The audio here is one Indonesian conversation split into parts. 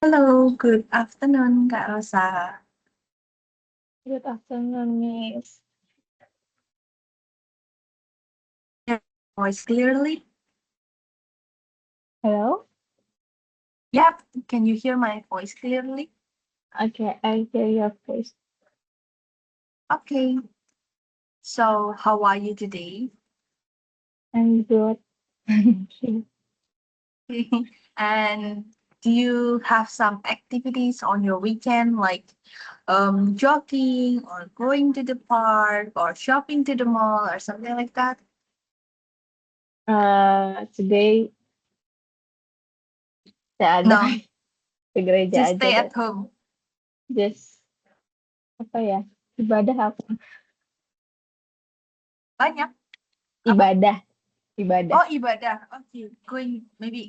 Hello, good afternoon, Kak Rosa. Good afternoon, Miss. Your voice clearly? Hello? Yep, can you hear my voice clearly? Okay, I hear your voice. Okay, so how are you today? I'm good. And do you have some activities on your weekend like jogging or going to the park or shopping to the mall or something like that? Today tidak ada No, ke gereja just aja stay deh. at home. Just apa ya? Ibadah apa? Banyak. Apa? Ibadah, ibadah. Oh, ibadah. Okay,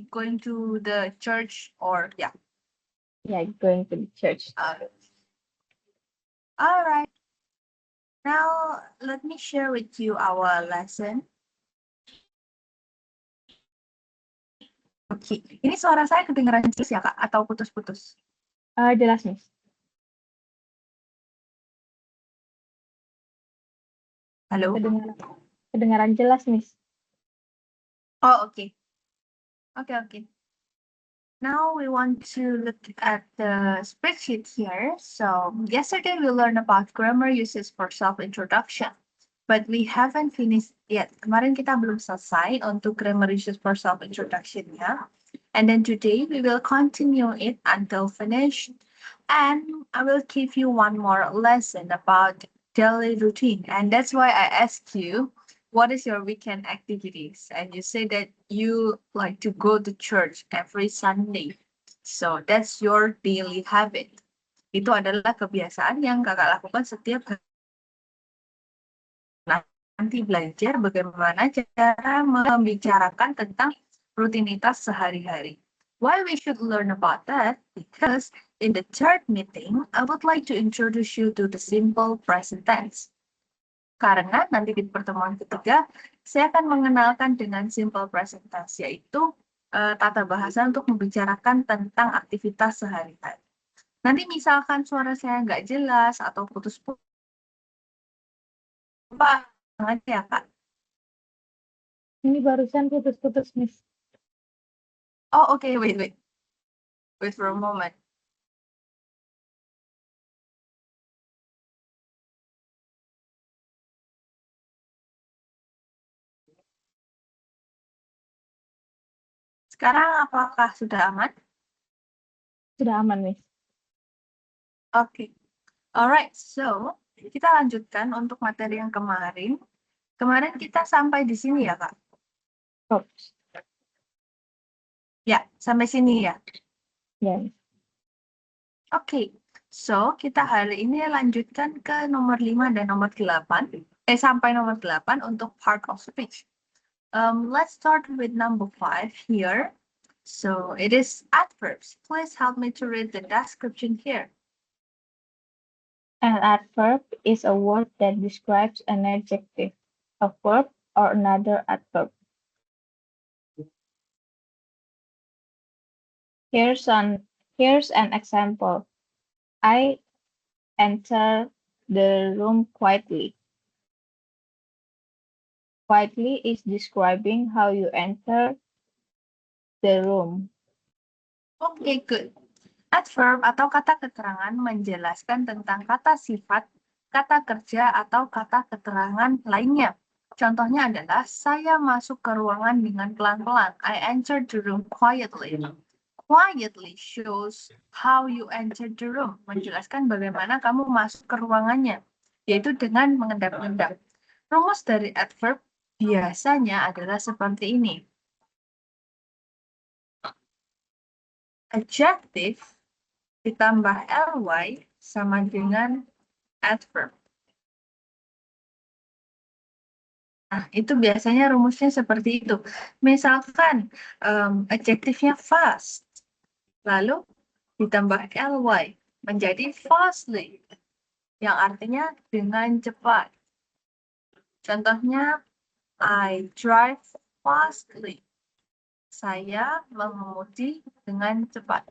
going to the church or yeah. Yeah, going to the church. All right. Now, let me share with you our lesson. Oke, ini suara saya kedengaran jelas ya, Kak? Atau putus-putus? Jelas, Miss. Halo? Kedengaran jelas, Miss. Oh, oke. Oke. Now we want to look at the spreadsheet here. So, yesterday we learned about grammar uses for self-introduction. But we haven't finished yet. Kemarin kita belum selesai untuk grammar uses for self-introduction-nya. And then today we will continue it until finished. And I will give you one more lesson about daily routine. And that's why I asked you, what is your weekend activities? And you say that you like to go to church every Sunday. So that's your daily habit. Itu adalah kebiasaan yang kakak lakukan setiap hari. Nanti belajar bagaimana cara membicarakan tentang rutinitas sehari-hari. Why we should learn about that? Because in the third meeting, I would like to introduce you to the simple present tense. Karena nanti di pertemuan ketiga, saya akan mengenalkan dengan simple present tense, yaitu tata bahasa untuk membicarakan tentang aktivitas sehari-hari. Nanti misalkan suara saya nggak jelas atau putus-putus, apa aja ya, Kak? Ini barusan putus-putus, Miss. Oh, okay, wait. Wait for a moment. Sekarang apakah sudah aman? Sudah aman, Miss. Oke. Alright, so kita lanjutkan untuk materi yang kemarin. Kemarin kita sampai di sini ya, Kak? Oops. Ya, sampai sini ya. Ya, Miss. Oke, so kita hari ini lanjutkan ke nomor 5 dan nomor 8. Sampai nomor 8 untuk part of speech. Let's start with number 5 here. So it is adverbs. Please help me to read the description here. An adverb is a word that describes an adjective, a verb, or another adverb. Here's an example. I enter the room quietly. Quietly is describing how you enter the room. Oke, good. Adverb atau kata keterangan menjelaskan tentang kata sifat, kata kerja, atau kata keterangan lainnya. Contohnya adalah, saya masuk ke ruangan dengan pelan-pelan. I entered the room quietly. Quietly shows how you entered the room. Menjelaskan bagaimana kamu masuk ke ruangannya, yaitu dengan mengendap-endap. Rumus dari adverb biasanya adalah seperti ini. Adjective ditambah ly sama dengan adverb. Nah, itu biasanya rumusnya seperti itu. Misalkan adjektifnya fast, lalu ditambah ly menjadi fastly, yang artinya dengan cepat. Contohnya, I drive fastly. Saya mengemudi dengan cepat.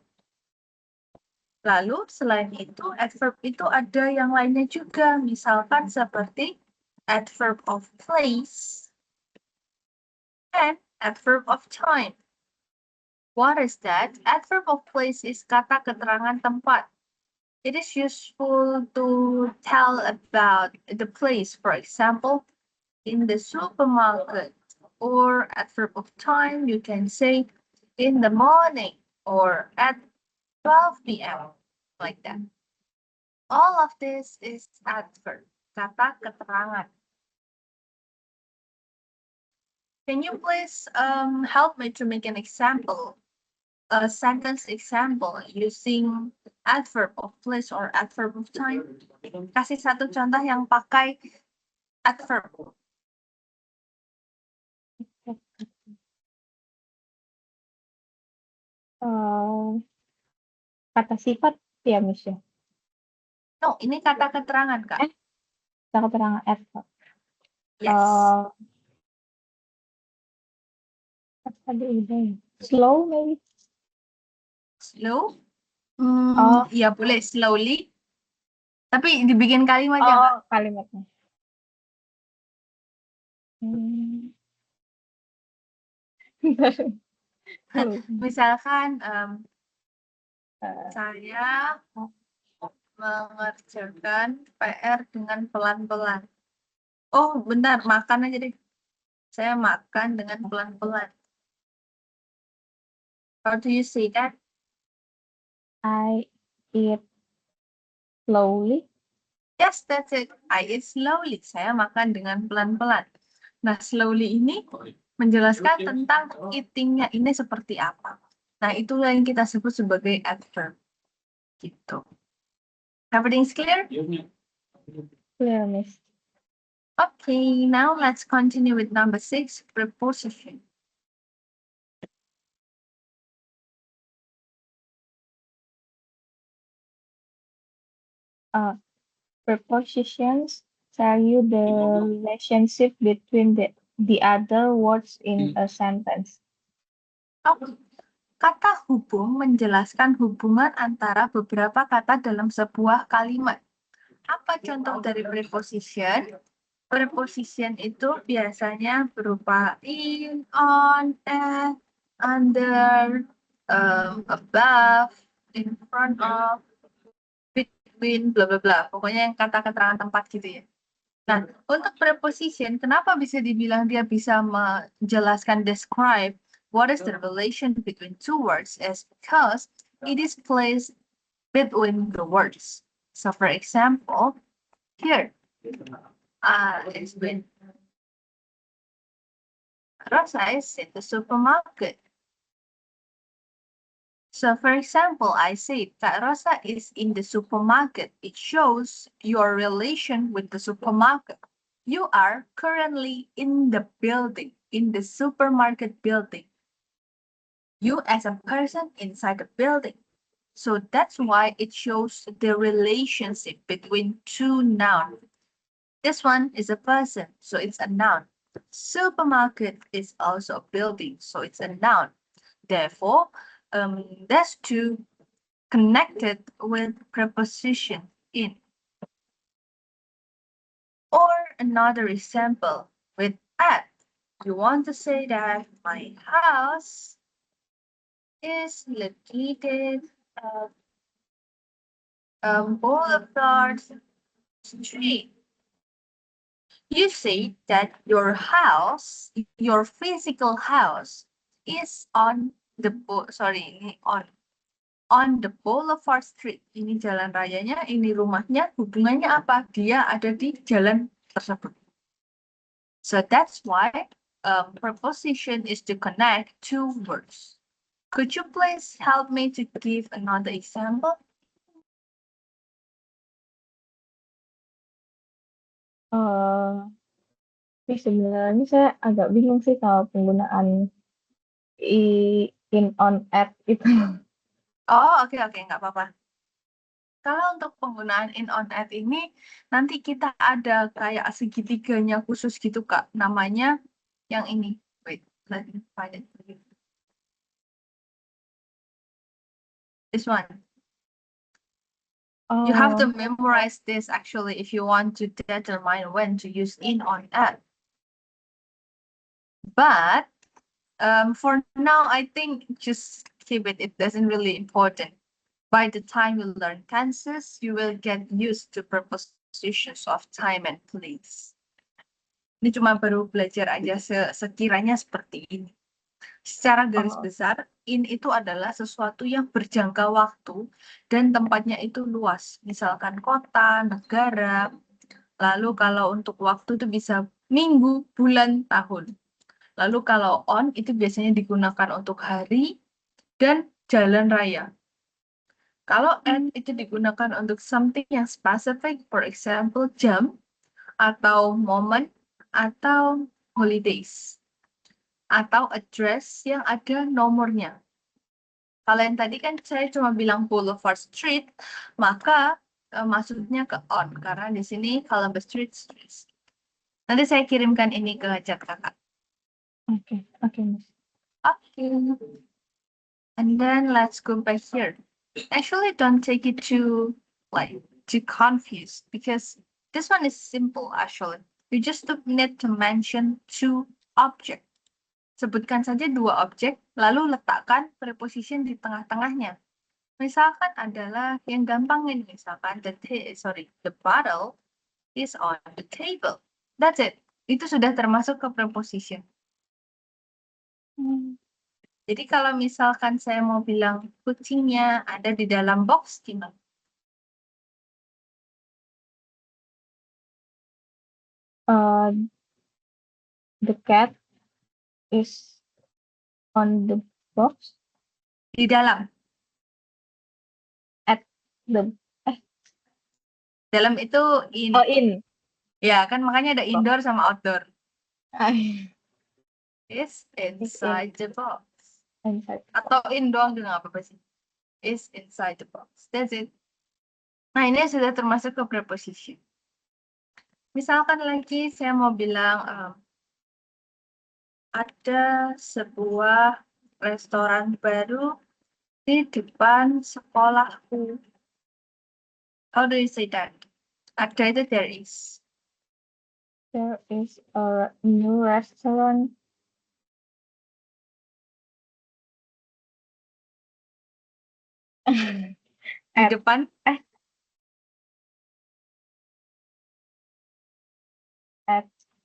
Lalu selain itu, adverb itu ada yang lainnya juga. Misalkan seperti adverb of place and adverb of time. What is that? Adverb of place is kata keterangan tempat. It is useful to tell about the place, for example, in the supermarket. Or adverb of time, you can say in the morning or at 12 p.m. like that. All of this is adverb, kata keterangan. Can you please help me to make an example, a sentence example using adverb of place or adverb of time? Kasih satu contoh yang pakai adverb. Kata sifat ya, Miss ya? No, ini kata keterangan, Kak. Kata keterangan adverb. Yes. Tadi udah ya. Slow maybe? Slow? Ya boleh slowly. Tapi dibikin kalimatnya, Kak. Kalimatnya. Misalkan saya mengerjakan PR dengan pelan-pelan. Oh, bentar, makan aja deh. Saya makan dengan pelan-pelan. How do you say that? I eat slowly. Yes, that's it. I eat slowly. Saya makan dengan pelan-pelan. Nah, slowly ini menjelaskan tentang eating-nya ini seperti apa. Nah, itulah yang kita sebut sebagai adverb. Gitu. Everything's clear? Clear, Miss. Okay, now let's continue with number 6, preposition. Prepositions tell you the relationship between the other words in a sentence. Kata hubung menjelaskan hubungan antara beberapa kata dalam sebuah kalimat. Apa contoh dari preposition? Preposition itu biasanya berupa in, on, at, under, above, in front of, between, bla bla bla. Pokoknya yang kata keterangan tempat gitu ya. Nah, untuk preposition, kenapa bisa dibilang dia bisa menjelaskan, describe what is the relation between two words? Is because it is placed between the words. So, for example, here, it's been Rosa is in the supermarket. So, for example, I say that Rosa is in the supermarket. It shows your relation with the supermarket. You are currently in the building, in the supermarket building. You as a person inside the building. So that's why it shows the relationship between two nouns. This one is a person, so it's a noun. Supermarket is also a building, so it's a noun. Therefore, that's two connected with preposition in. Or another example with at. You want to say that my house is located at Boulevard Street. You say that your house, your physical house, is on the on the Boulevard Street. Ini jalan rayanya, ini rumahnya, hubungannya apa? Dia ada di jalan tersebut. So that's why preposition is to connect two words. Could you please help me to give another example? Sebenarnya saya agak bingung sih kalau penggunaan in, on, at itu. Oh, oke, nggak apa-apa. Kalau untuk penggunaan in, on, at ini, nanti kita ada kayak segitiganya khusus gitu, Kak. Namanya yang ini. Wait, let me find it. This one. You have to Oh, memorize this actually if you want to determine when to use in on at. But for now, I think just keep it. It doesn't really important. By the time you learn tenses, you will get used to prepositions of time and place. Ini cuma baru belajar aja sekiranya seperti ini. Secara garis oh, besar, in itu adalah sesuatu yang berjangka waktu dan tempatnya itu luas. Misalkan kota, negara. Lalu kalau untuk waktu itu bisa minggu, bulan, tahun. Lalu kalau on itu biasanya digunakan untuk hari dan jalan raya. Kalau at itu digunakan untuk something yang specific, for example, jam, atau moment, atau holidays. Atau address yang ada nomornya. Kalau yang tadi kan saya cuma bilang Boulevard Street, maka maksudnya ke on. Karena di sini Columbus Street, Street. Nanti saya kirimkan ini ke chat kakak. okay, okay, Miss. Okay. And then let's go back here. Actually, don't take it too confused because this one is simple actually. You just need to mention two objects. Sebutkan saja dua objek, lalu letakkan preposition di tengah-tengahnya. Misalkan adalah yang gampang ini, misalkan the bottle is on the table. That's it. Itu sudah termasuk ke preposition. Jadi kalau misalkan saya mau bilang kucingnya ada di dalam box, gimana? The cat is on the box Di dalam. at the Dalam itu in. oh in. Ya, kan makanya ada indoor sama outdoor. Is inside the box. Inside. Atau in doang juga nggak apa-apa sih. Is inside the box. That's it. Nah, ini sudah termasuk ke preposition. Misalkan lagi saya mau bilang ada sebuah restoran baru di depan sekolahku. How do you say that? Ada itu there is. There is a new restaurant. Di depan at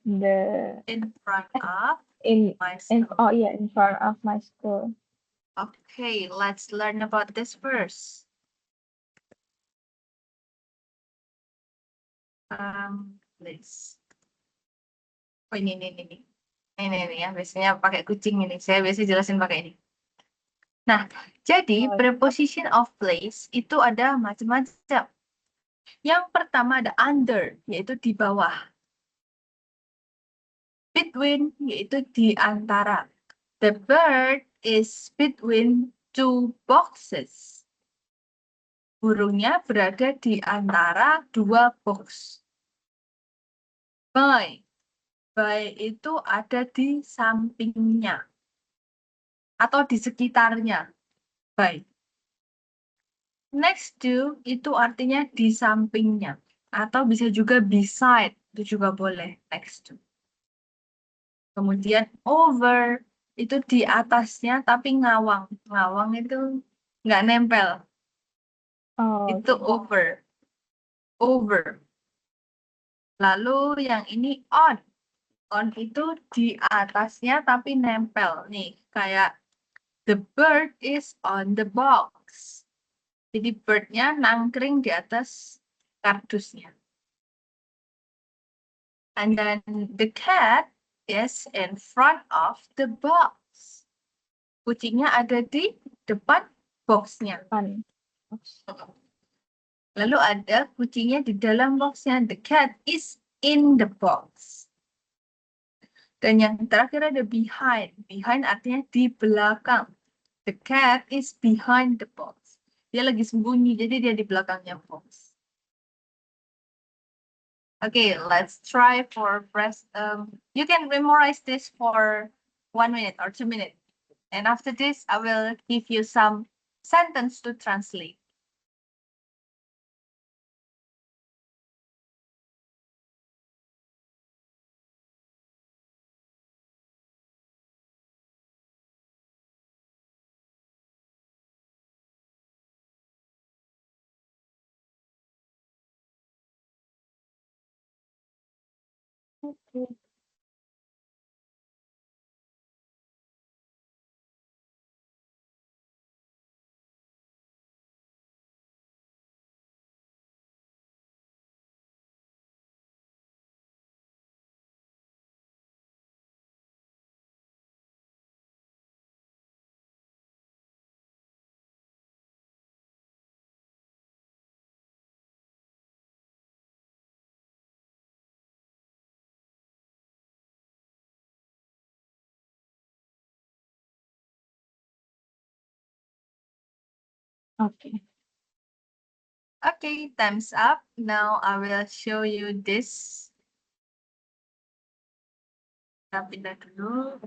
the in front of in my in school. oh yeah, in front of my school. Okay, let's learn about this first. Please. Oh ini. Ini ya, biasanya pakai kucing ini. Saya biasa jelasin pakai ini. Nah, jadi Oh. preposition of place itu ada macam-macam. Yang pertama ada under, yaitu di bawah. Between, yaitu di antara. The bird is between two boxes. Burungnya berada di antara dua box. By. By itu ada di sampingnya. Atau di sekitarnya. By. Next to itu artinya di sampingnya. Atau bisa juga beside. Itu juga boleh. Next to. Kemudian over. Itu di atasnya tapi ngawang. Ngawang itu nggak nempel. Oh, Itu over. Over. Lalu yang ini on. On itu di atasnya tapi nempel. Nih, kayak the bird is on the box. Jadi birdnya nangkring di atas kardusnya. And then the cat is in front of the box. Kucingnya ada di depan boxnya. fun. Lalu ada kucingnya di dalam boxnya. The cat is in the box. Dan yang terakhir ada behind. Behind artinya di belakang. The cat is behind the box. Dia lagi sembunyi, jadi dia di belakangnya box. Okay, let's try for press. You can memorize this for 1 minute or 2 minutes. And after this, I will give you some sentence to translate. Okay. Okay. Okay, time's up. Now I will show you this. Kita pindah dulu.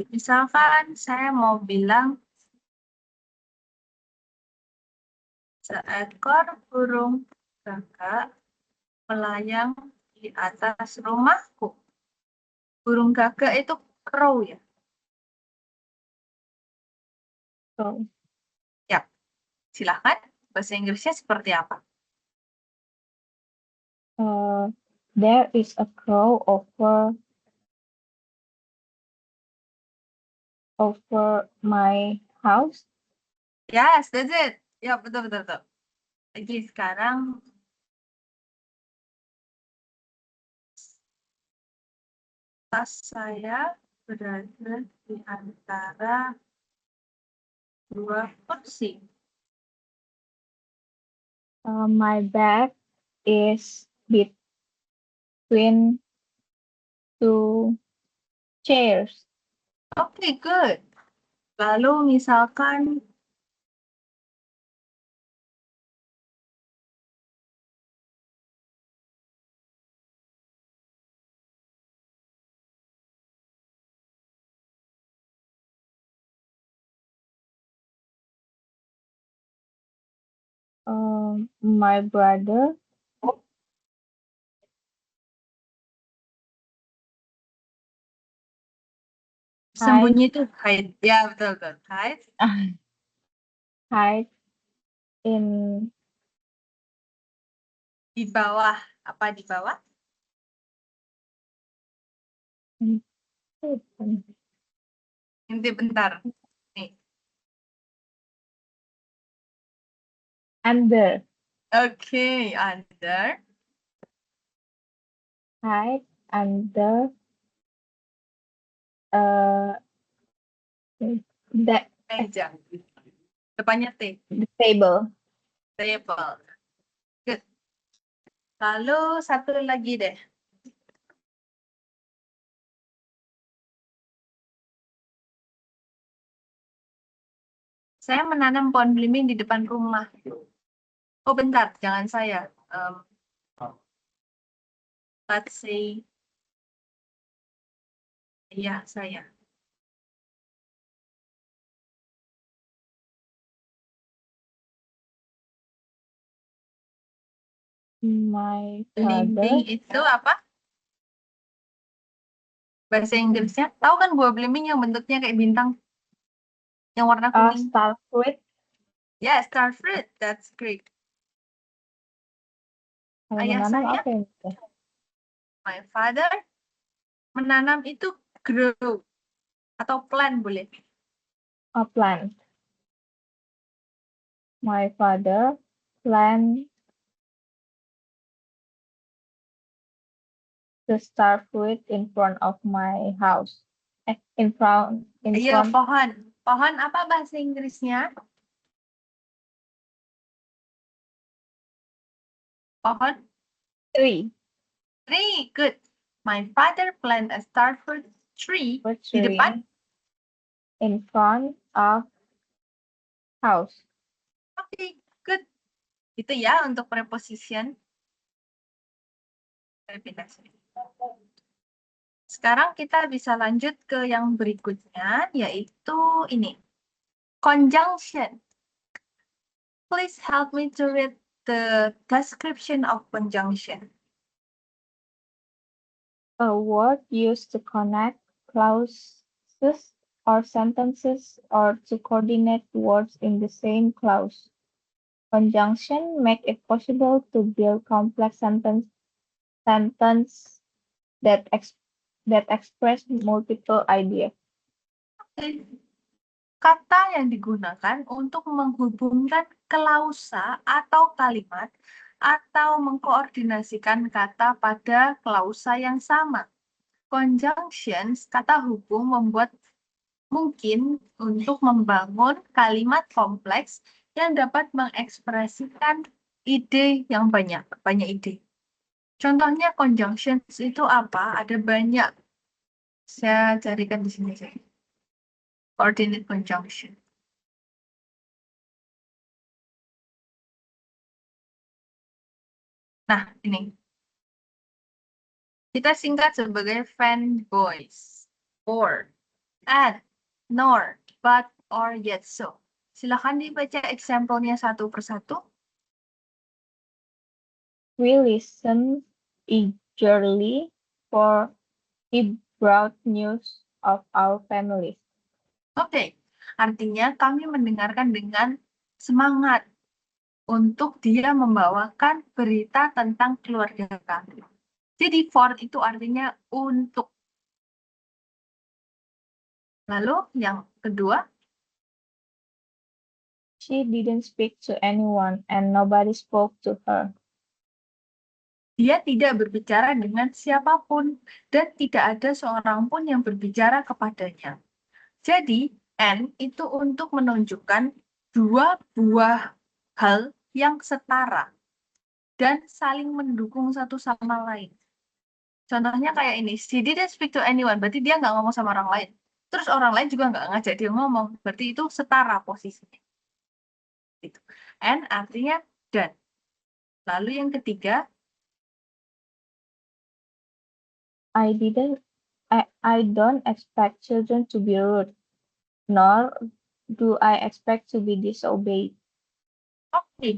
Misalkan saya mau bilang seekor burung gagak melayang di atas rumahku. Burung gagak itu crow ya? So, Ya, silahkan. Bahasa Inggrisnya seperti apa? there is a crow over my house. Yes, that's it. Ya, betul, betul, betul. Jadi sekarang tas saya berada di antara dua kursi. My bag is between two chairs. Oke, good. Lalu misalkan My brother sembunyi itu hide. Ya, betul, betul. Hide. hide in Di bawah. Apa di bawah? Nanti bentar. Nih. under. Oke, under. Hide under the Meja. Depannya T. table. Table. Good. Lalu satu lagi deh. Saya menanam pohon belimbing di depan rumah. Oh, bentar. Jangan saya. Let's say. Ya, saya. My Belimbing father. itu apa? Bahasa Inggrisnya. Tahu kan buah belimbing yang bentuknya kayak bintang? Yang warna kuning. Star fruit. Ya, star fruit. That's great. Kalau Ayah menanam saya, apa ini? my father, menanam itu grow. Atau plant boleh. A plant. My father plant the star fruit in front of my house. In front. Iya, pohon. Pohon apa bahasa Inggrisnya? Pohon? Tree. Tree. Good. My father plant a star fruit tree di depan. In front of house. Oke, good. Itu ya untuk preposition. Saya pindah sini. Sekarang kita bisa lanjut ke yang berikutnya, yaitu ini. Conjunction. Please help me to read the description of conjunction. A word used to connect clauses or sentences or to coordinate words in the same clause. Conjunction make it possible to build complex sentences that express multiple ideas. Kata yang digunakan untuk menghubungkan klausa atau kalimat atau mengkoordinasikan kata pada klausa yang sama. Conjunctions, kata hubung, membuat mungkin untuk membangun kalimat kompleks yang dapat mengekspresikan ide yang banyak ide. Contohnya conjunctions itu apa? Ada banyak. Saya carikan di sini saja. Coordinate conjunction. Nah, ini. Kita singkat sebagai fanboys. Or, and, nor, but, or, yet so. Silakan dibaca example-nya satu persatu. We listened eagerly for he brought news of our families. Oke, artinya kami mendengarkan dengan semangat untuk dia membawakan berita tentang keluarga kami. Jadi for itu artinya untuk. Lalu yang kedua, She didn't speak to anyone and nobody spoke to her. dia tidak berbicara dengan siapapun dan tidak ada seorang pun yang berbicara kepadanya. Jadi, and itu untuk menunjukkan dua buah hal yang setara dan saling mendukung satu sama lain. Contohnya kayak ini, she didn't speak to anyone, berarti dia nggak ngomong sama orang lain. Terus orang lain juga nggak ngajak dia ngomong, berarti itu setara posisinya. Gitu. And artinya dan. Lalu yang ketiga, I don't expect children to be rude, nor do I expect to be disobeyed. oke.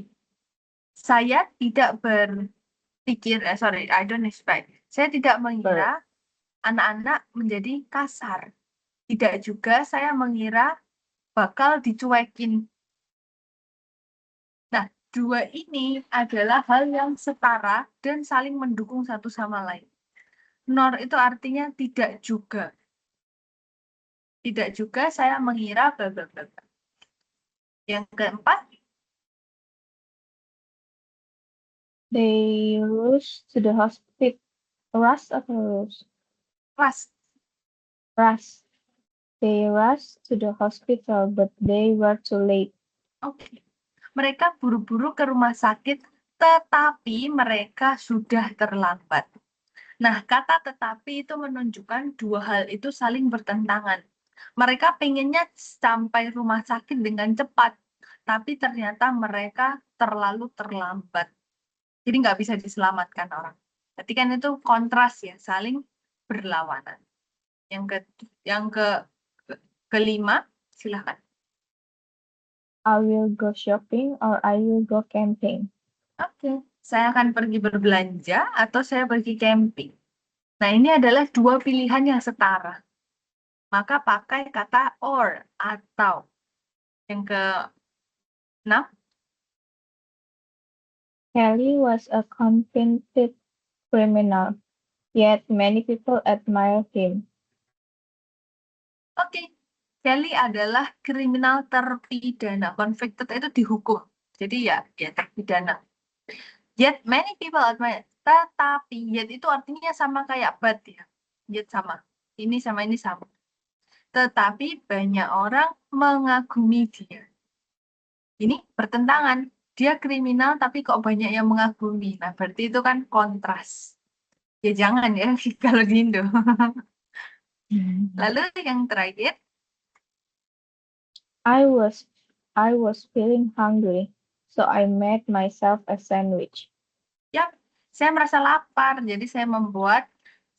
Saya tidak berpikir, I don't expect. Saya tidak mengira anak-anak menjadi kasar. Tidak juga saya mengira bakal dicuekin. Nah, dua ini adalah hal yang setara dan saling mendukung satu sama lain. Nor itu artinya tidak juga. Tidak juga saya mengira bla bla bla. Yang keempat, They rushed to the hospital. Rush atau rush? ras. Rush. They rushed to the hospital, but they were too late. Oke. Mereka buru-buru ke rumah sakit, tetapi mereka sudah terlambat. Nah, kata tetapi itu menunjukkan dua hal itu saling bertentangan. Mereka pengennya sampai rumah sakit dengan cepat, tapi ternyata mereka terlalu terlambat. Jadi nggak bisa diselamatkan orang. Jadi kan itu kontras ya, saling berlawanan. Kelima, silahkan. I will go shopping or I will go camping. Oke, saya akan pergi berbelanja atau saya pergi camping. Nah, ini adalah dua pilihan yang setara. Maka pakai kata or atau. Yang ke-6, Kelly was a convicted criminal, yet many people admire him. oke. Kelly adalah kriminal terpidana. Convicted itu dihukum. Jadi ya terpidana. Yet many people admire. Tetapi yet itu artinya sama kayak but ya. Yet sama. Ini sama ini sama. Tetapi banyak orang mengagumi dia. Ini bertentangan. Dia kriminal tapi kok banyak yang mengagumi. Nah, berarti itu kan kontras. Ya jangan ya kalau di Indo. Lalu yang terakhir, I was feeling hungry, so I made myself a sandwich. ya, saya merasa lapar, jadi saya membuat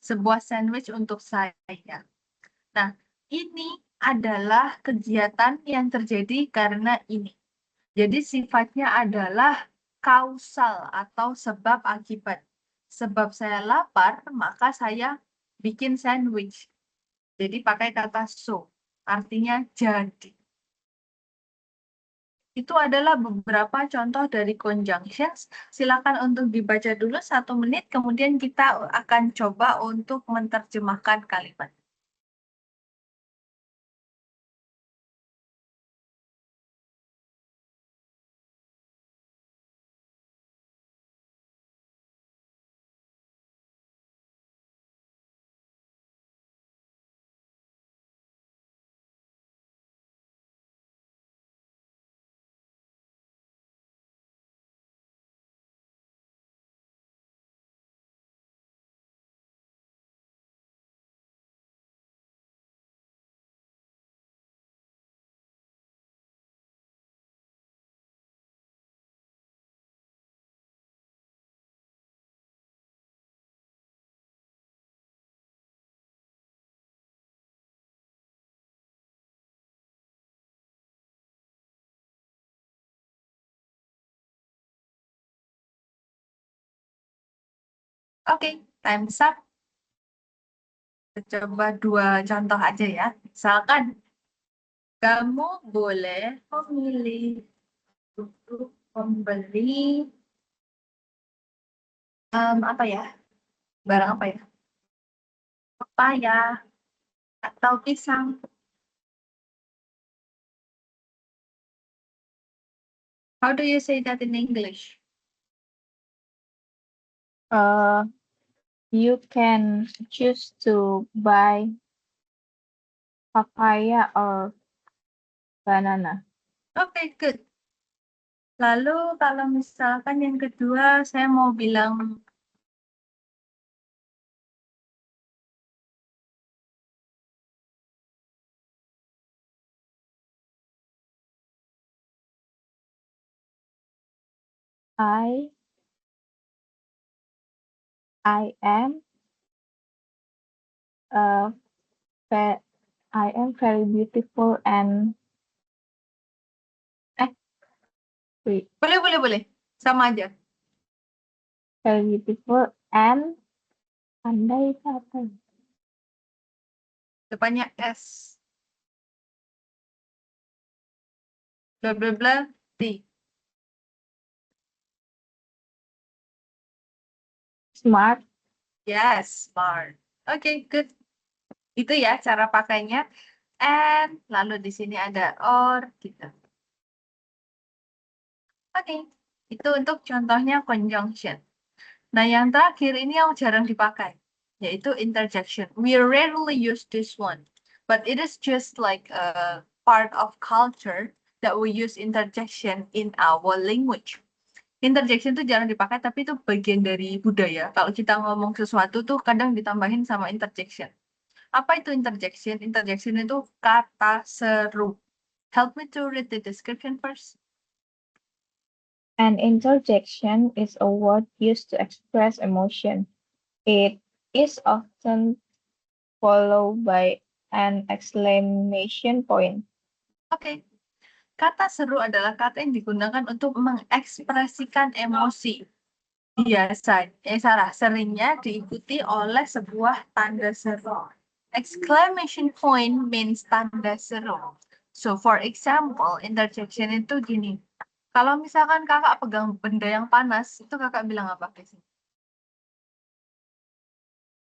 sebuah sandwich untuk saya. Nah, ini adalah kegiatan yang terjadi karena ini. Jadi sifatnya adalah kausal atau sebab akibat. Sebab saya lapar, maka saya bikin sandwich. Jadi pakai kata so, artinya jadi. Itu adalah beberapa contoh dari conjunctions. Silakan untuk dibaca dulu 1 menit, kemudian kita akan coba untuk menerjemahkan kalimat. Oke, time's up. Kita coba 2 contoh aja ya. Misalkan, kamu boleh memilih untuk membeli apa ya? Barang apa ya? Pepaya atau pisang. How do you say that in English? Uh, you can choose to buy papaya or banana. Oke, good. Lalu kalau misalkan yang kedua, saya mau bilang I I am uh ve- I am very beautiful and eh wait, boleh. Sama aja. very beautiful and pandai itu apa? Depannya S. Bla bla bla. D. Smart Yes, smart. Oke, good. Itu ya cara pakainya. And lalu di sini ada or gitu. Oke, itu untuk contohnya conjunction. Nah, yang terakhir ini yang jarang dipakai, yaitu interjection. We rarely use this one, but it is just like a part of culture that we use interjection in our language. Interjection itu jarang dipakai, tapi itu bagian dari budaya. Kalau kita ngomong sesuatu tuh kadang ditambahin sama interjection. Apa itu interjection? Interjection itu kata seru. Help me to read the description first. An interjection is a word used to express emotion. It is often followed by an exclamation point. Oke, kata seru adalah kata yang digunakan untuk mengekspresikan emosi. Seringnya diikuti oleh sebuah tanda seru. Exclamation point means tanda seru. So, for example, interjection itu gini. Kalau misalkan kakak pegang benda yang panas, itu kakak bilang apa biasanya?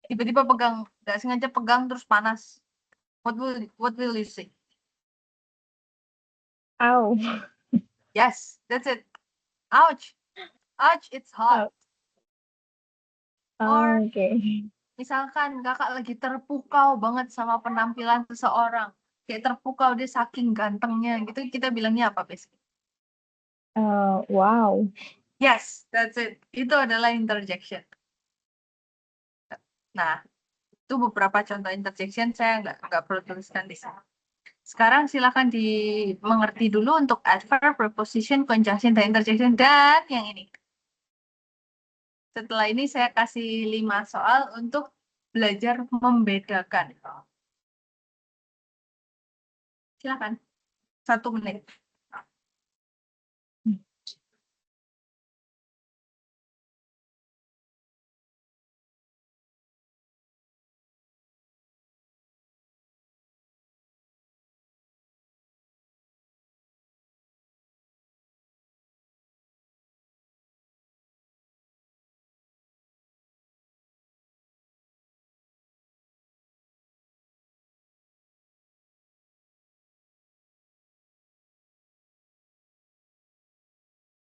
Tiba-tiba pegang, nggak sengaja pegang terus panas. What will you say? Ow. Yes, that's it. Ouch. Ouch, it's hot. Oh, Or okay. misalkan kakak lagi terpukau banget sama penampilan seseorang. Kayak terpukau dia saking gantengnya gitu, kita bilangnya apa biasanya? Wow. Yes, that's it. Itu adalah interjection. Nah, itu beberapa contoh interjection, saya nggak perlu tuliskan di sini. Sekarang silakan dimengerti dulu untuk adverb, preposition, conjunction, dan interjection, dan yang ini. Setelah ini saya kasih 5 soal untuk belajar membedakan. Silakan, 1 menit.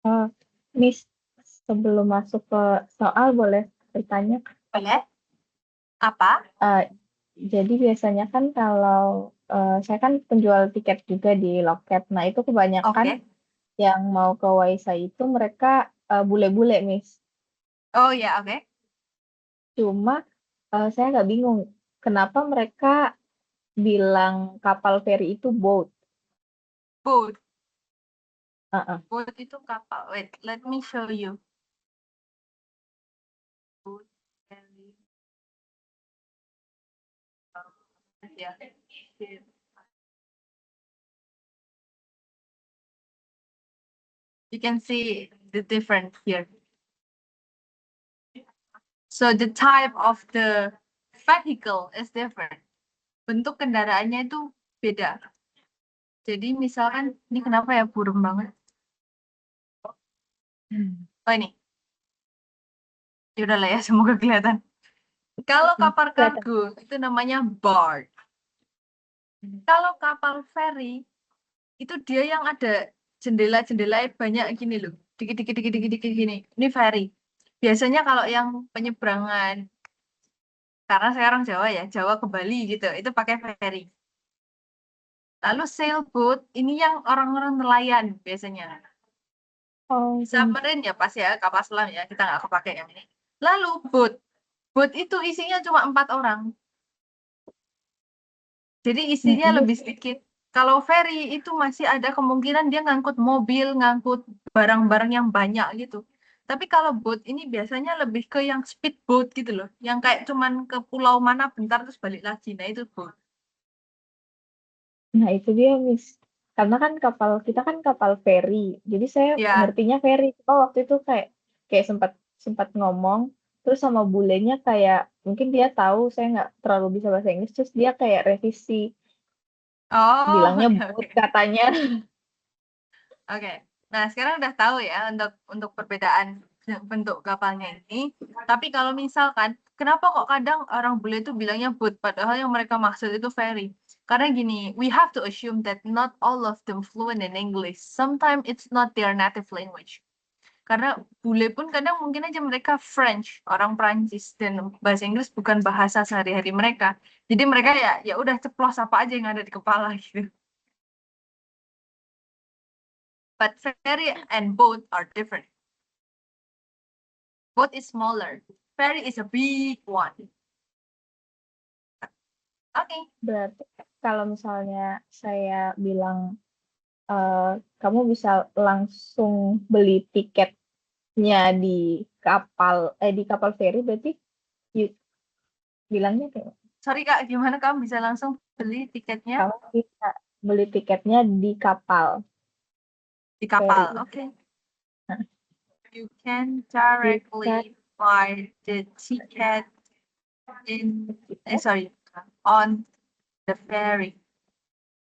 Eh, Miss, sebelum masuk ke soal boleh bertanya? Boleh? Apa? Eh, jadi biasanya kan kalau saya kan penjual tiket juga di loket. Nah itu kebanyakan Oke. yang mau ke Waisa itu mereka bule-bule, Miss. Oh ya, oke. Cuma saya nggak bingung kenapa mereka bilang kapal feri itu boat. Boat. Heeh. Boat itu kapal. Wait, let me show you. Boat. Ya. You can see the difference here. So the type of the vehicle is different. Bentuk kendaraannya itu beda. Jadi misalkan, ini kenapa ya burem banget? Oh ini, ya udahlah ya, semoga kelihatan. Kalau kapal Kelihatan. kargo itu namanya barge. Kalau kapal feri itu dia yang ada jendela-jendela banyak gini loh, dikit-dikit dikit-dikit dikit gini. Ini feri. Biasanya kalau yang penyeberangan, karena saya orang Jawa ya, Jawa ke Bali gitu, itu pakai feri. Lalu sailboat ini yang orang-orang nelayan biasanya. Oh, Submarine ya pas ya, kapal selam ya, kita nggak kepake yang ini. Lalu boat, boat itu isinya cuma 4 orang. Jadi isinya iya lebih sedikit. Kalau ferry itu masih ada kemungkinan dia ngangkut mobil, ngangkut barang-barang yang banyak gitu. Tapi kalau boat ini biasanya lebih ke yang speedboat gitu loh, yang kayak cuman ke pulau mana bentar terus balik lagi. Nah itu boat. Nah, itu dia, Miss. Karena kan kapal kita kan kapal feri. Jadi saya Ya. ngertinya feri. Cuma waktu itu kayak kayak sempat sempat ngomong terus sama bulenya kayak mungkin dia tahu saya nggak terlalu bisa bahasa Inggris terus dia kayak revisi Oh, bilangnya oke boat oke. katanya. Oke. Nah, sekarang udah tahu ya untuk perbedaan bentuk kapalnya ini. Tapi kalau misalkan, kenapa kok kadang orang bule itu bilangnya boat, padahal yang mereka maksud itu ferry? Karena gini, we have to assume that not all of them fluent in English. Sometimes it's not their native language. Karena bule pun kadang mungkin aja mereka French, orang Prancis, dan bahasa Inggris bukan bahasa sehari-hari mereka. Jadi mereka ya udah ceplos apa aja yang ada di kepala gitu. But ferry and boat are different. Boat is smaller. Ferry is a big one. Okay. Berarti kalau misalnya saya bilang kamu bisa langsung beli tiketnya di kapal feri berarti you- bilangnya kayak Sorry Kak, gimana kamu bisa langsung beli tiketnya kamu bisa beli tiketnya di kapal di kapal? feri. Okay. Nah, You can you can directly buy the ticket in, tiket sorry, on the ferry.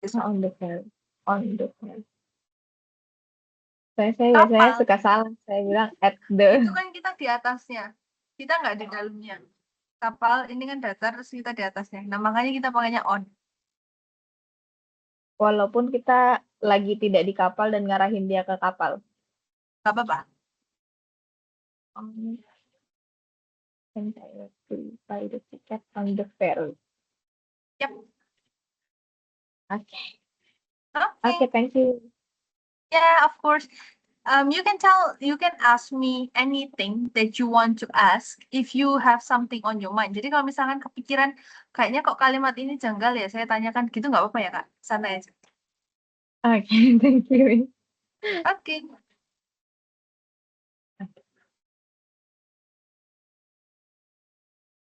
This one. on the ferry. On the ferry. Saya biasanya Kapal suka salah. Saya bilang at itu the. kan kita di atasnya. Kita nggak di dalamnya. Kapal ini kan datar, terus kita di atasnya. Nah, makanya kita pakainya on. Walaupun kita lagi tidak di kapal dan ngarahin dia ke kapal. Gak apa-apa. On and directly buy the ticket on the ferry. Yep. Oke. Okay. Oke, thank you. Yeah, of course. You can ask me anything that you want to ask if you have something on your mind. Jadi kalau misalkan kepikiran, kayaknya kok kalimat ini janggal ya, saya tanyakan gitu nggak apa-apa ya Kak? Santai aja. Oke, thank you. Oke.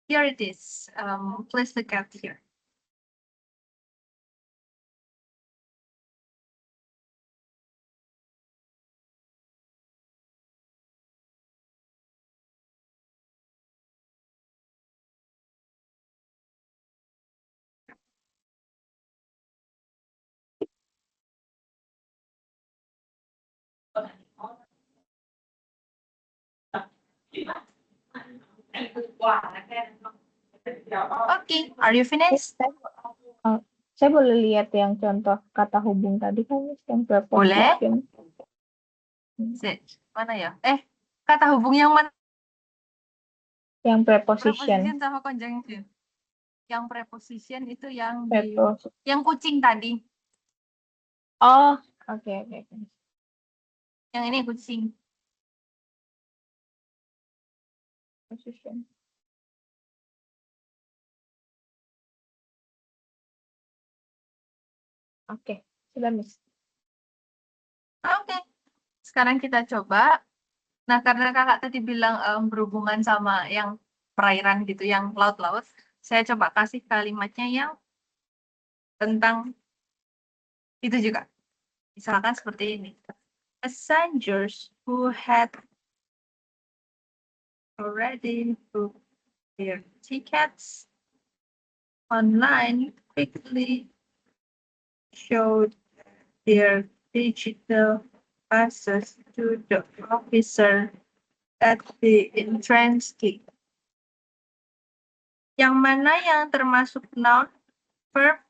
Here it is. Please look at here. Okay, are you finished? Oh, saya boleh lihat yang contoh kata hubung tadi kan, Miss, yang Boleh. preposition. Mana ya? Kata hubung yang mana? Yang preposition. Preposition sama conjunction. Yang preposition itu yang Preposition. yang kucing tadi. Oh, oke. Yang ini kucing. Preposition. Oke, sudah Miss. Oke. Sekarang kita coba. Nah, karena kakak tadi bilang berhubungan sama yang perairan gitu, yang laut-laut, saya coba kasih kalimatnya yang tentang itu juga. Misalkan seperti ini. Passengers who had already booked their tickets online quickly showed their digital passes to the officer at the entrance gate. Yang mana yang termasuk noun, verb,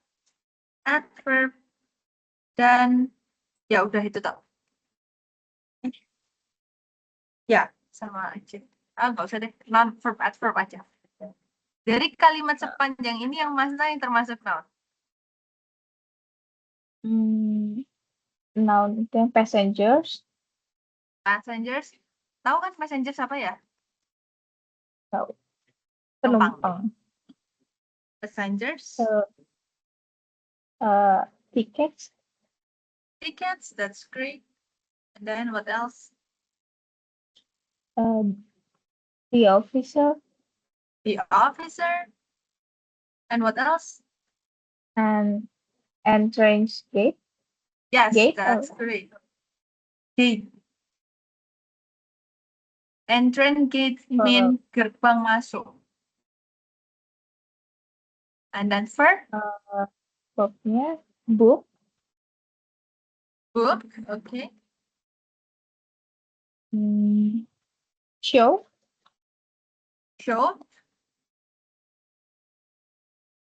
adverb, dan ya udah itu tau. Ya, sama aja. Nggak usah deh, noun, verb, adverb aja. Dari kalimat sepanjang ini yang mana yang termasuk noun? Noun itu yang passengers. Passengers. Tahu kan passengers apa ya? Tahu. Penumpang. Passengers. Tickets. Tickets, that's great. And then what else? The officer. The officer. And what else? And entrance gate. Yes, Gate, that's great. Gate. Entrance gate mean gerbang masuk. And then verb? Verbnya book. Book, okay. Show. Show.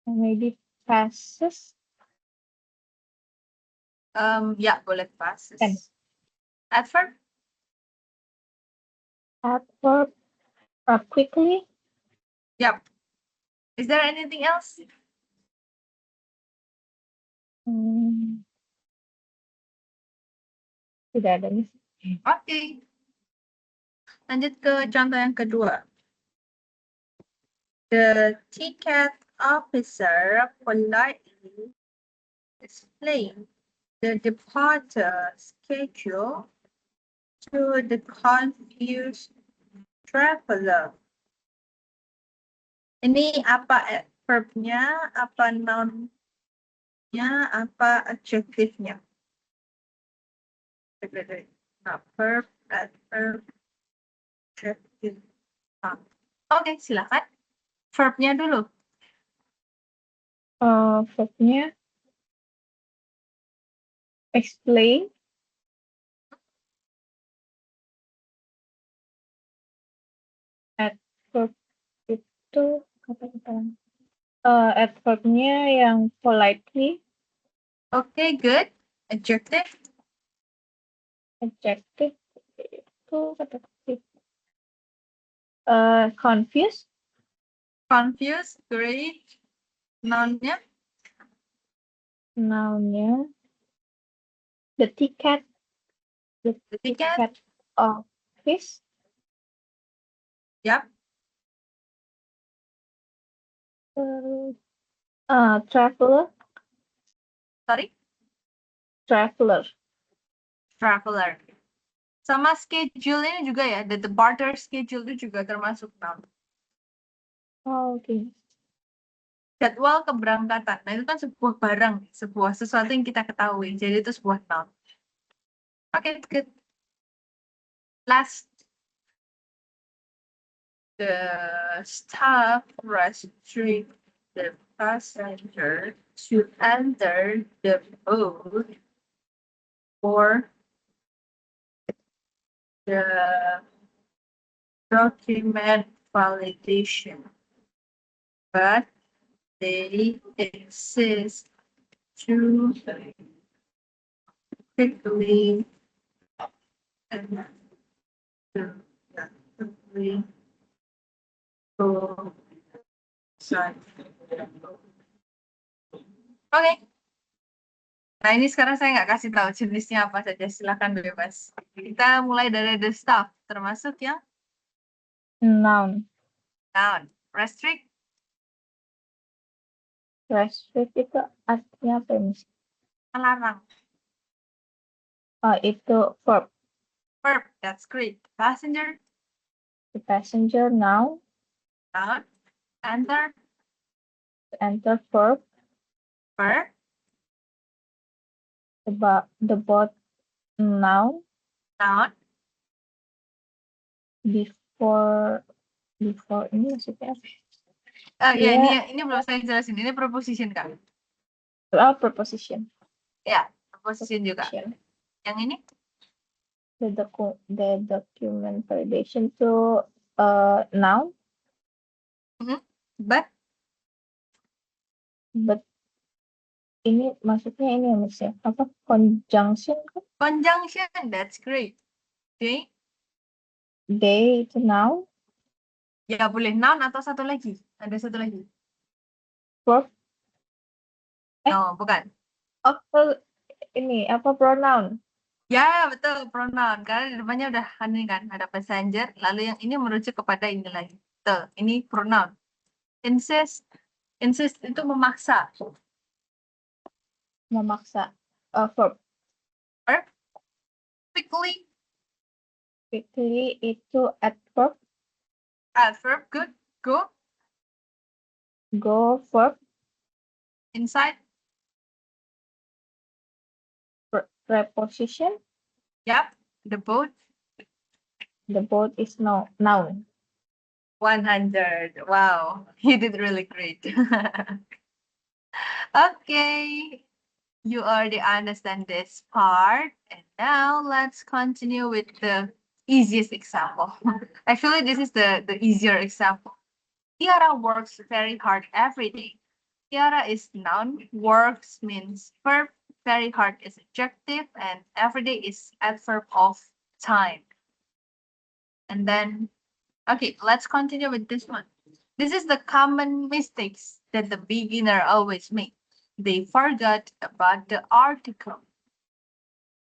Maybe passes. Ya, boleh passes. Adverb? Adverb. Quickly. Yep. Is there anything else? Tidak ada nih. Oke. Lanjut ke contoh yang kedua. The ticket officer politely explained the departure schedule to the confused traveler. Ini apa verbnya, apa noun-nya, apa adjective-nya? Verb, adverb, adjective. Oke, silakan. Verbnya dulu. Verbnya explain. Adverb itu kata-kata. Adverbnya yang politely. Oke, good. Adjective. Adjective itu kata-kata. Confused. Confused, great. Noun-nya? Noun-nya the ticket. The ticket office. Yep. Traveler. Sorry? Traveler. Traveler. Sama schedule ini juga ya, the departure schedule itu juga termasuk noun. Oke. Jadwal keberangkatan. Nah, itu kan sebuah barang, sebuah sesuatu yang kita ketahui. Jadi itu sebuah noun. Oke, good. Last. The staff restrict the passenger to enter the boat for the document validation, but they insist to quickly and we go outside. Oke. Nah, ini sekarang saya nggak kasih tahu jenisnya apa saja. Silakan bebas. Kita mulai dari the stuff, termasuk yang Noun. noun. Restrict, Restrict itu artinya apa nih? melarang. Oh, itu verb. Verb, that's great. Passenger, The passenger noun. noun. Enter, Enter verb. verb. The boat noun. Noun. Before ini maksudnya apa? Ya, Dia ini belum saya jelasin. Ini preposition kan? preposition. Ya, preposition juga. Preposition. Yang ini? The document validation to noun. But Ini maksudnya ini ya Miss ya? Apa conjunction kan? conjunction, that's great. Okay. They itu noun. Ya boleh noun atau satu lagi. Ada satu lagi. Verb. No, bukan. Apa ini apa pronoun? Ya, betul, pronoun. Karena di depannya udah ini kan, ada passenger, lalu yang ini merujuk kepada ini lagi. Betul, ini pronoun. Insist itu memaksa. Memaksa. Verb. Verb, quickly, Quickly itu adverb. adverb, good, go, Go verb. inside, Preposition. yep, the boat, The boat is noun. 100. Wow, you did really great. Okay, you already understand this part. And now let's continue with the easiest example. Actually, this is the easier example. Tiara works very hard every day. Tiara is noun, works means verb, very hard is adjective, and every day is adverb of time. And then, okay, let's continue with this one. This is the common mistakes that the beginner always make. They forgot about the article.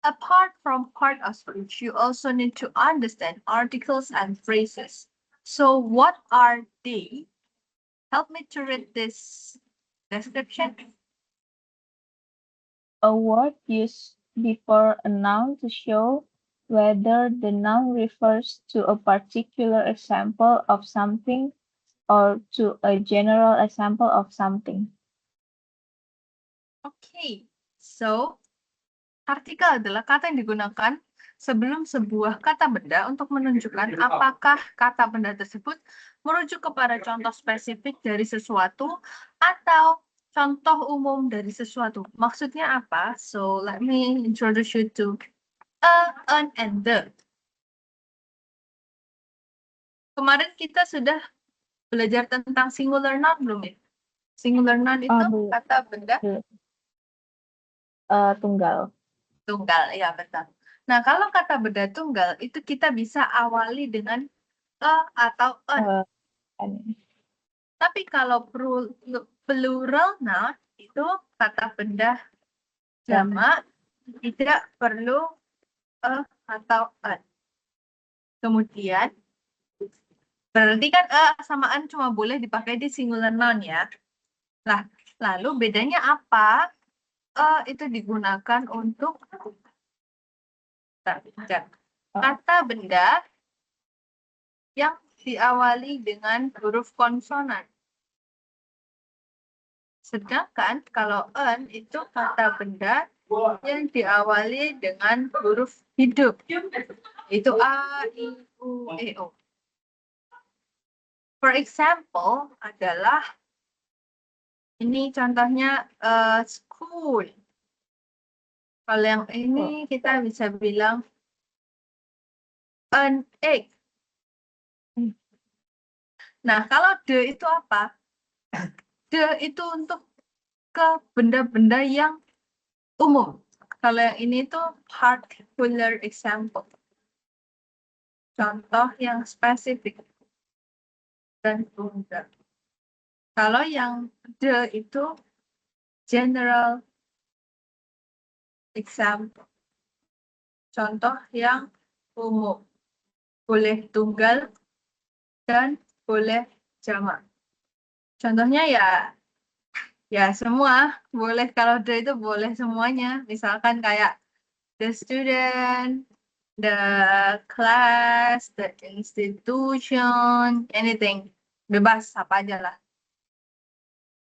Apart from part of speech, you also need to understand articles and phrases. So what are they? Help me to read this description. A word used before a noun to show whether the noun refers to a particular example of something or to a general example of something. Okay, so artikel adalah kata yang digunakan sebelum sebuah kata benda untuk menunjukkan apakah kata benda tersebut merujuk kepada contoh spesifik dari sesuatu atau contoh umum dari sesuatu. Maksudnya apa? So, let me introduce you to an, and the. Kemarin kita sudah belajar tentang singular noun belum ya? Singular noun itu belum. kata benda Tunggal. tunggal, ya betul. Nah, kalau kata benda tunggal itu kita bisa awali dengan atau an. Tapi kalau plural noun itu kata benda jamak tidak perlu atau an. Kemudian berarti kan sama an cuma boleh dipakai di singular noun ya. Nah, lalu bedanya apa? Itu digunakan untuk kata benda yang diawali dengan huruf konsonan. Sedangkan kalau an itu kata benda yang diawali dengan huruf hidup. Itu A, I, U, E, O. For example adalah ini contohnya school. Kalau yang ini kita bisa bilang an egg. Nah, kalau the itu apa? The itu untuk ke benda-benda yang umum. Kalau yang ini tuh particular example. contoh yang spesifik dan tunggal. Kalau yang the itu general example. Contoh yang umum. Boleh tunggal dan boleh jamak. Contohnya ya semua. Boleh kalau the itu boleh semuanya. Misalkan kayak the student, the class, the institution, anything. Bebas, apa aja lah.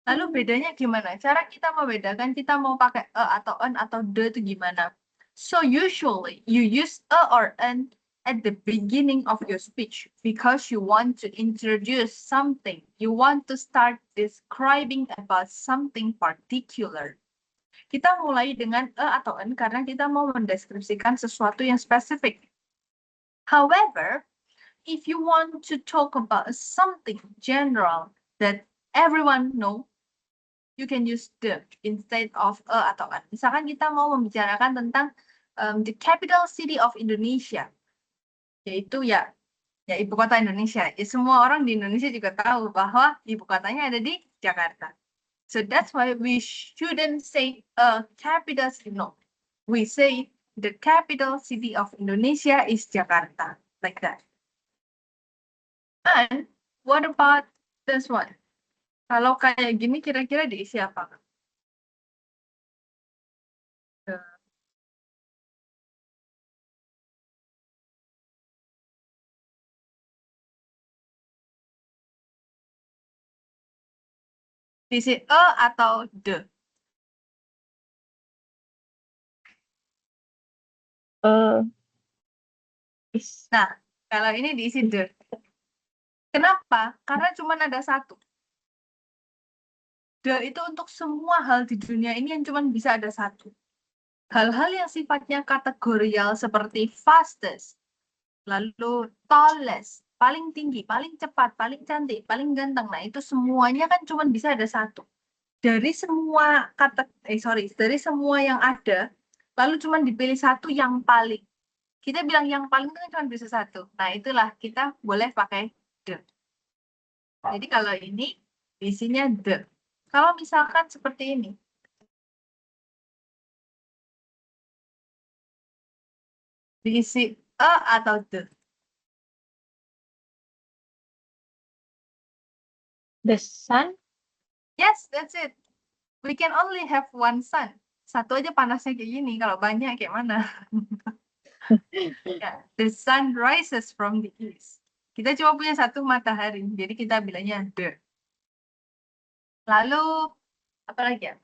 Lalu bedanya gimana? Cara kita membedakan kita mau pakai atau an atau the itu gimana? So usually you use a or an at the beginning of your speech because you want to introduce something. You want to start describing about something particular. Kita mulai dengan a atau an karena kita mau mendeskripsikan sesuatu yang spesifik. However, if you want to talk about something general that everyone know, you can use the instead of a atau an. Misalkan kita mau membicarakan tentang the capital city of Indonesia, yaitu ya ibu kota Indonesia. Ya, semua orang di Indonesia juga tahu bahwa ibu kotanya ada di Jakarta. So that's why we shouldn't say a capital city. No, we say the capital city of Indonesia is Jakarta, like that. And what about this one? Kalau kayak gini kira-kira diisi apa? Diisi a atau the? Is Nah, kalau ini diisi the. Kenapa? Karena cuma ada satu. The itu untuk semua hal di dunia ini yang cuma bisa ada satu. Hal-hal yang sifatnya kategorial seperti fastest, lalu tallest, paling tinggi, paling cepat, paling cantik, paling ganteng. Nah, itu semuanya kan cuma bisa ada satu. Dari semua dari semua yang ada, lalu cuma dipilih satu yang paling. Kita bilang yang paling itu kan cuma bisa satu. Nah, itulah kita boleh pakai the. Jadi kalau ini isinya the. Kalau misalkan seperti ini, diisi a atau the. the sun? Yes, that's it. We can only have one sun. Satu aja panasnya kayak gini, kalau banyak kayak mana? Ya, the sun rises from the east. Kita cuma punya satu matahari, jadi kita bilangnya the. Lalu, apa lagi ya?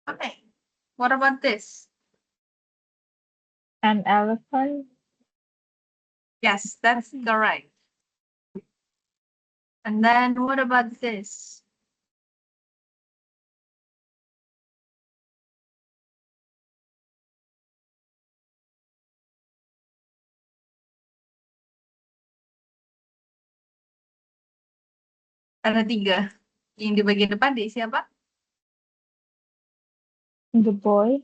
Okay, what about this? An elephant? Yes, that's correct. And then what about this? Ada tiga. Yang di bagian depan diisi apa? The boy?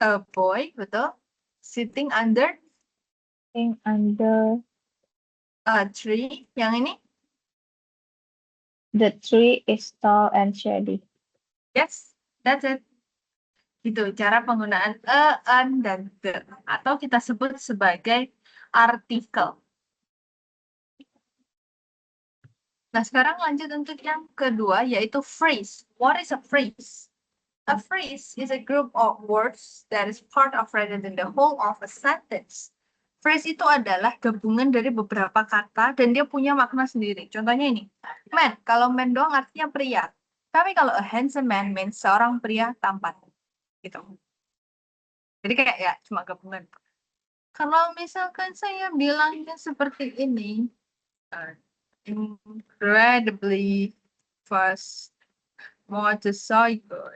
A boy, betul. Sitting under Sitting under a tree. Yang ini? the tree is tall and shady. Yes, that's it. Gitu, cara penggunaan an, dan the. Atau kita sebut sebagai artikel. Nah, sekarang lanjut untuk yang kedua, yaitu phrase. What is a phrase? A phrase is a group of words that is part of rather than the whole of a sentence. Phrase itu adalah gabungan dari beberapa kata dan dia punya makna sendiri. Contohnya ini, man. Kalau man doang artinya pria. Tapi kalau a handsome man means seorang pria tampan. Gitu. Jadi kayak ya cuma gabungan. Kalau misalkan saya bilangnya seperti ini, incredibly fast motorcycle.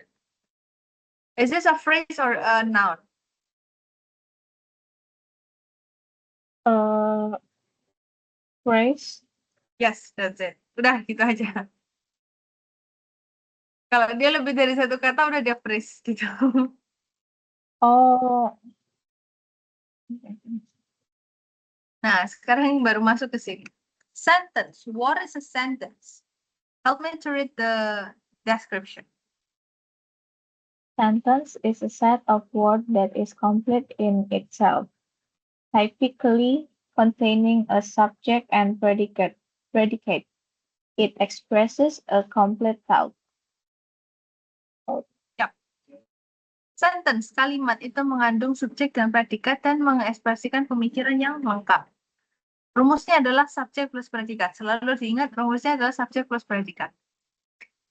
Is this a phrase or a noun? Phrase. Yes, that's it. Udah gitu aja. Kalau dia lebih dari satu kata udah dia phrase gitu. Oh. Nah, sekarang baru masuk ke sini. Sentence. What is a sentence? Help me to read the description. Sentence is a set of words that is complete in itself, typically containing a subject and predicate. It expresses a complete thought. Yap. Sentence, kalimat itu mengandung subjek dan predikat dan mengekspresikan pemikiran yang lengkap. Rumusnya adalah subjek plus predikat. Selalu diingat rumusnya adalah subjek plus predikat.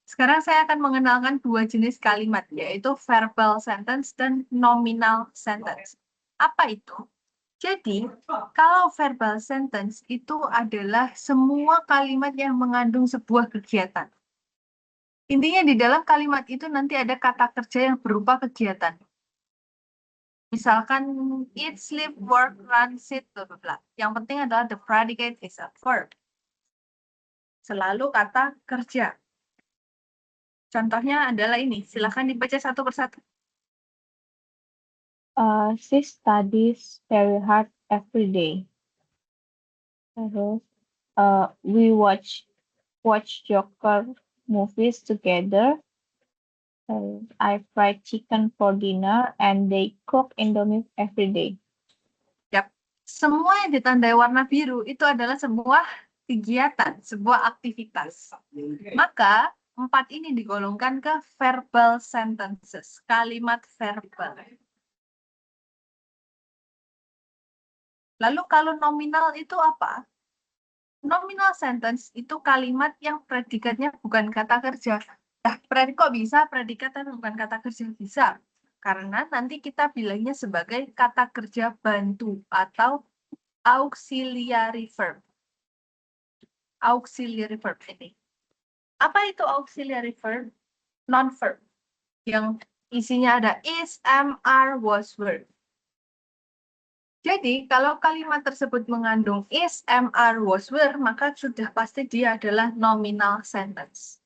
Sekarang saya akan mengenalkan dua jenis kalimat, yaitu verbal sentence dan nominal sentence. Apa itu? Jadi, kalau verbal sentence itu adalah semua kalimat yang mengandung sebuah kegiatan. Intinya di dalam kalimat itu nanti ada kata kerja yang berupa kegiatan. Misalkan eat, sleep, work, run, sit, bla bla bla. Yang penting adalah the predicate is a verb. Selalu kata kerja. Contohnya adalah ini. Silakan dibaca satu persatu. She studies very hard every day. Terus, we watch Joker movies together. I fried chicken for dinner and they cook Indomie every day. Yap. Semua yang ditandai warna biru itu adalah sebuah kegiatan, sebuah aktivitas. Maka 4 ini digolongkan ke verbal sentences, kalimat verbal. Lalu kalau nominal itu apa? Nominal sentence itu kalimat yang predikatnya bukan kata kerja. Nah, kok bisa predikatnya bukan kata kerja? Bisa. Karena nanti kita bilangnya sebagai kata kerja bantu atau auxiliary verb. Auxiliary verb ini. Apa itu auxiliary verb? Non-verb. Yang isinya ada is, am, are, was, were. Jadi, kalau kalimat tersebut mengandung is, am, are, was, were, maka sudah pasti dia adalah nominal sentence.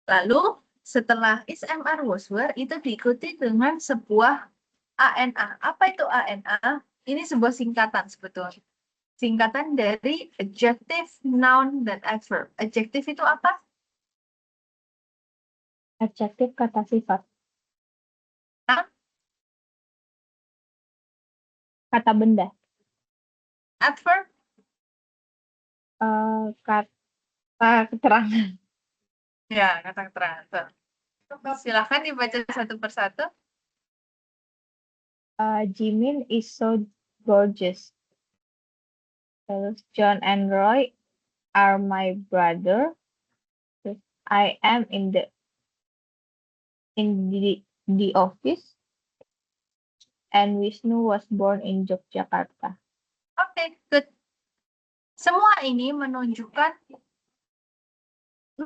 Lalu, setelah is, am, are, was, were, itu diikuti dengan sebuah ANA. Apa itu ANA? Ini sebuah singkatan sebetulnya. Singkatan dari adjective, noun, dan adverb. Adjective itu apa? Adjektif kata sifat. Noun? Kata benda. Adverb? Kata keterangan. Ya, kata keterangan. Silahkan dibaca satu persatu. Jimin is so gorgeous. Terus John and Roy are my brother. Terus, I am in the office. And Wisnu was born in Yogyakarta. Oke, good. Semua ini menunjukkan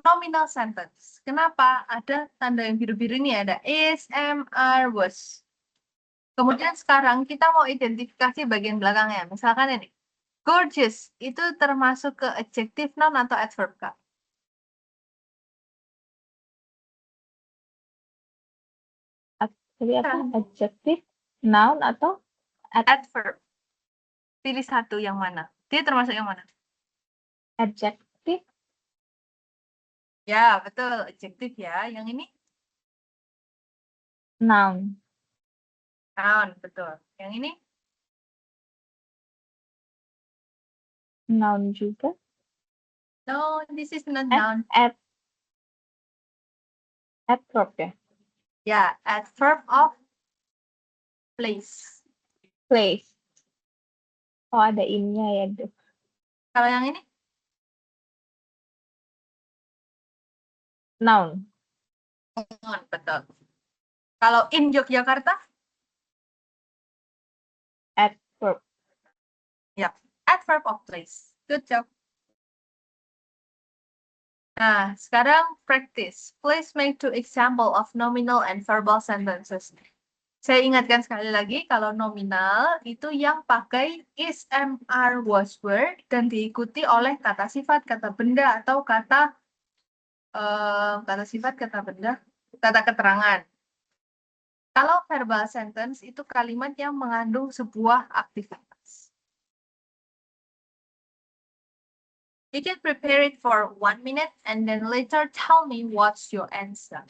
nominal sentence. Kenapa? Ada tanda yang biru-biru ini, ada is, am, are, was. Kemudian sekarang kita mau identifikasi bagian belakangnya. Misalkan ini, gorgeous, itu termasuk ke adjective, noun, atau adverb, Kak? Jadi apa? Adjektif, noun, atau Adverb. Pilih satu yang mana. Dia termasuk yang mana? adjektif? Ya, betul. Adjektif ya. Yang ini? Noun. Noun, betul. Yang ini? Noun juga. No, this is not noun. Adverb ya? Ya, adverb of place. Place. Oh, ada innya ya. Kalau yang ini? Noun. Noun, betul. Kalau in Yogyakarta? Adverb. Ya, adverb of place. Good job. Nah, sekarang practice. Please make two example of nominal and verbal sentences. Saya ingatkan sekali lagi, kalau nominal itu yang pakai is, am, are, was, were, dan diikuti oleh kata sifat, kata benda, atau kata sifat, kata benda, kata keterangan. Kalau verbal sentence itu kalimat yang mengandung sebuah aktivitas. You can prepare it for 1 minute and then later tell me what's your answer.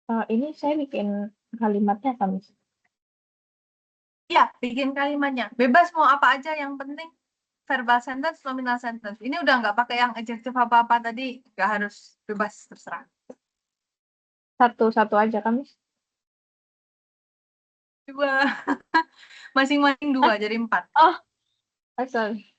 Ini saya bikin kalimatnya apa, Miss? Ya, bikin kalimatnya. Bebas mau apa aja, yang penting verbal sentence, nominal sentence. Ini udah nggak pakai yang adjective apa-apa tadi, nggak harus, bebas, terserah. Satu-satu aja kan, Miss? Dua. Masing-masing dua, jadi 4. Oh, sorry.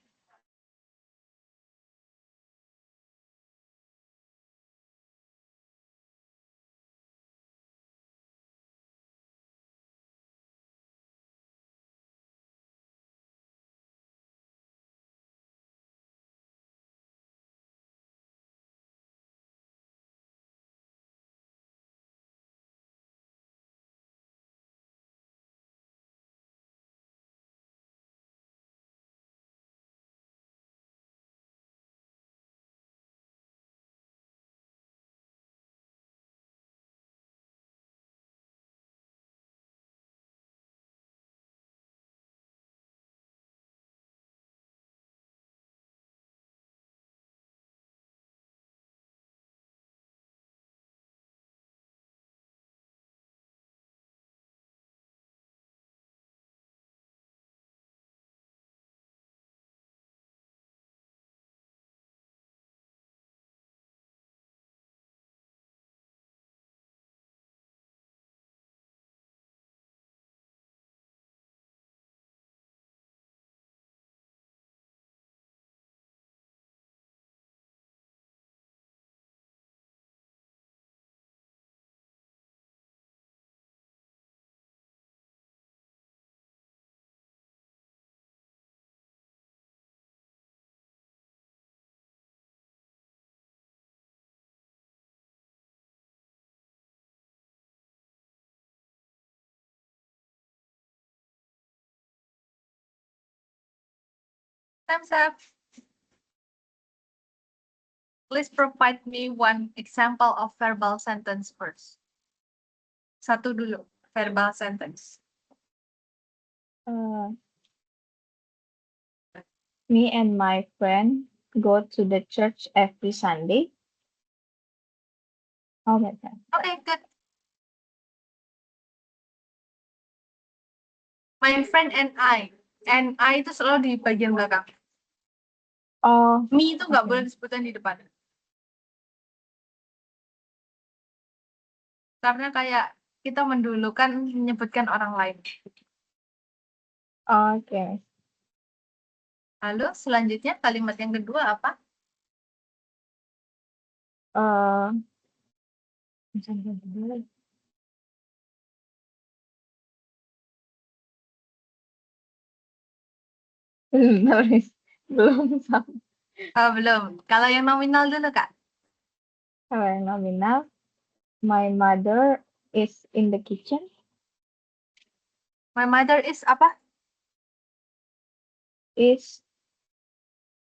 Time's up. Please provide me one example of verbal sentence first. Satu dulu, verbal sentence. Me and my friend go to the church every Sunday. Oh my God. Okay, good. My friend and I. And I itu selalu di bagian belakang. Oh, Me itu nggak oke. boleh disebutkan di depan. Karena kayak kita mendulukan menyebutkan orang lain. Oke. Lalu selanjutnya kalimat yang kedua apa? Eh, misalnya dulu. Bentar, Miss. Belum sama. Belum. Kalau yang nominal dulu, Kak. Kalau yang nominal, my mother is in the kitchen. My mother is apa? Is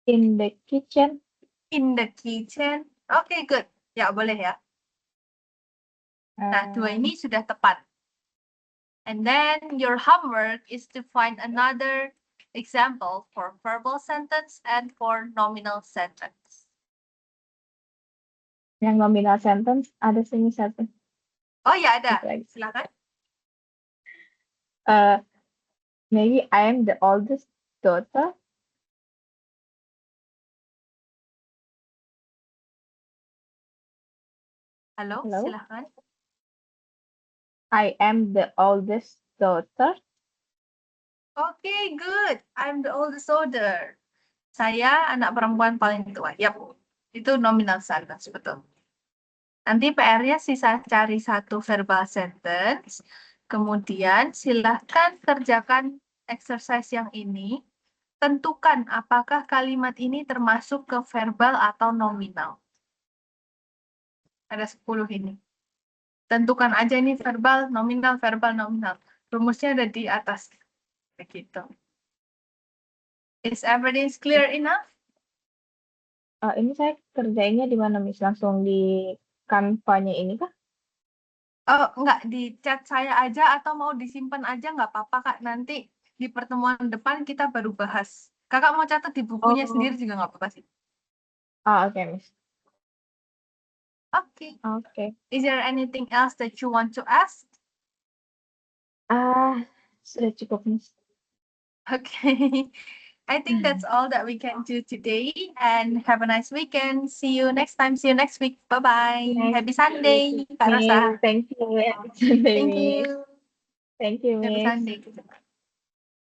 in the kitchen. In the kitchen. Oke, good. Ya, boleh ya. Nah, dua ini sudah tepat. And then your homework is to find another example for verbal sentence and for nominal sentence. Yang nominal sentence ada sini satu. Oh ya, ada. Satu lagi. Silakan. Maybe I am the oldest daughter. Halo, Hello? silakan. I am the oldest daughter. Okay, good. I'm the oldest older. Saya anak perempuan paling tua. Yap, itu nominal sentence, betul. Nanti PR-nya sisa cari satu verbal sentence. Kemudian silahkan kerjakan exercise yang ini. Tentukan apakah kalimat ini termasuk ke verbal atau nominal. Ada 10 ini. Tentukan aja ini verbal, nominal, verbal, nominal. Rumusnya ada di atas. Begitu. Is everything clear enough? Ini saya kerjainnya di mana, Miss? Langsung di Canva-nya ini kah? Oh, enggak, di chat saya aja atau mau disimpan aja nggak apa-apa, Kak. Nanti di pertemuan depan kita baru bahas. Kakak mau catat di bukunya Oh, sendiri juga nggak apa-apa sih. oke, Miss. Oke. Oke. Is there anything else that you want to ask? Ah, sudah cukup, Miss. Okay. I think that's all that we can do today. And have a nice weekend. See you next time. See you next week. Bye-bye. Nice Happy to meet Sunday, you, Kak Miss. Rosa. Thank you. Happy Sunday, Thank Miss. you. Thank you, Happy Miss. Sunday.